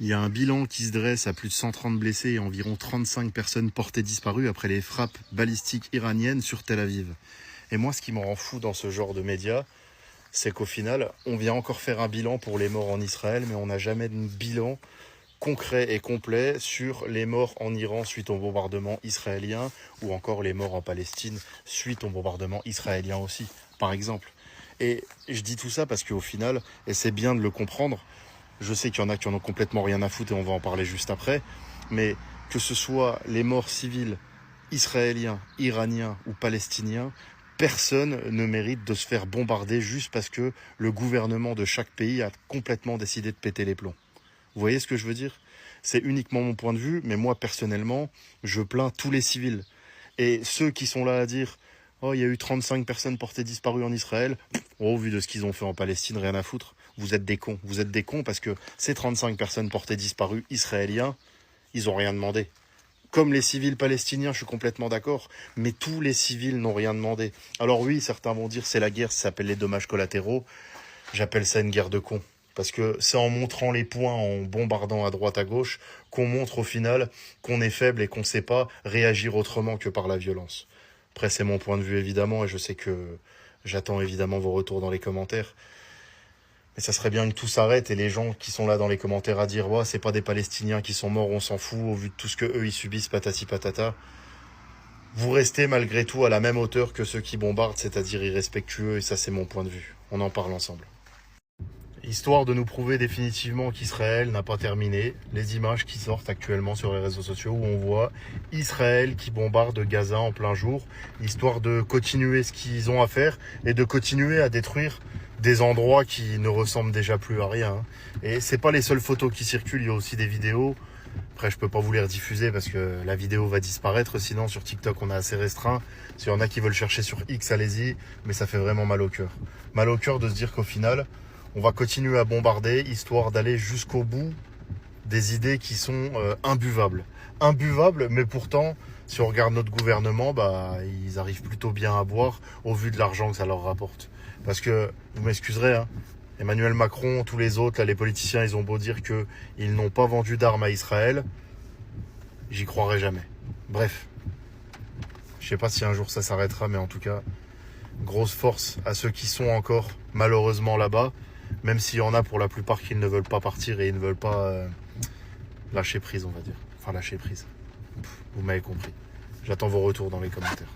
Il y a un bilan qui se dresse à plus de 130 blessés et environ 35 personnes portées disparues après les frappes balistiques iraniennes sur Tel Aviv. Et moi, ce qui me rend fou dans ce genre de médias, c'est qu'au final, on vient encore faire un bilan pour les morts en Israël, mais on n'a jamais de bilan concret et complet sur les morts en Iran suite au bombardement israélien ou encore les morts en Palestine suite au bombardement israélien aussi, par exemple. Et je dis tout ça parce qu'au final, et c'est bien de le comprendre, je sais qu'il y en a qui en ont complètement rien à foutre et on va en parler juste après, mais que ce soit les morts civils israéliens, iraniens ou palestiniens, personne ne mérite de se faire bombarder juste parce que le gouvernement de chaque pays a complètement décidé de péter les plombs. Vous voyez ce que je veux dire? C'est uniquement mon point de vue, mais moi personnellement, je plains tous les civils. Et ceux qui sont là à dire « Oh, il y a eu 35 personnes portées disparues en Israël. » Oh, au vu de ce qu'ils ont fait en Palestine, rien à foutre. Vous êtes des cons. Vous êtes des cons parce que ces 35 personnes portées disparues israéliens, ils n'ont rien demandé. Comme les civils palestiniens, je suis complètement d'accord, mais tous les civils n'ont rien demandé. Alors oui, certains vont dire c'est la guerre, ça s'appelle les dommages collatéraux. J'appelle ça une guerre de cons. Parce que c'est en montrant les points, en bombardant à droite à gauche, qu'on montre au final qu'on est faible et qu'on ne sait pas réagir autrement que par la violence. Après, c'est mon point de vue évidemment, et je sais que j'attends évidemment vos retours dans les commentaires. Mais ça serait bien que tout s'arrête et les gens qui sont là dans les commentaires à dire ouais, c'est pas des Palestiniens qui sont morts, on s'en fout, au vu de tout ce que eux ils subissent, patati patata. Vous restez malgré tout à la même hauteur que ceux qui bombardent, c'est-à-dire irrespectueux, et ça c'est mon point de vue. On en parle ensemble. Histoire de nous prouver définitivement qu'Israël n'a pas terminé, les images qui sortent actuellement sur les réseaux sociaux où on voit Israël qui bombarde Gaza en plein jour, histoire de continuer ce qu'ils ont à faire et de continuer à détruire des endroits qui ne ressemblent déjà plus à rien. Et c'est pas les seules photos qui circulent, il y a aussi des vidéos. Après, je peux pas vous les rediffuser parce que la vidéo va disparaître, sinon sur TikTok on est assez restreint. S'il y en a qui veulent chercher sur X, allez-y, mais ça fait vraiment mal au cœur. Mal au cœur de se dire qu'au final, on va continuer à bombarder, histoire d'aller jusqu'au bout des idées qui sont imbuvables. Imbuvables, mais pourtant, si on regarde notre gouvernement, bah, ils arrivent plutôt bien à boire au vu de l'argent que ça leur rapporte. Parce que, vous m'excuserez, hein, Emmanuel Macron, tous les autres, là, les politiciens, ils ont beau dire qu'ils n'ont pas vendu d'armes à Israël, j'y croirai jamais. Bref, je sais pas si un jour ça s'arrêtera, mais en tout cas, grosse force à ceux qui sont encore malheureusement là-bas, même s'il y en a pour la plupart qui ne veulent pas partir et ils ne veulent pas lâcher prise, on va dire. Enfin, lâcher prise. Vous m'avez compris. J'attends vos retours dans les commentaires.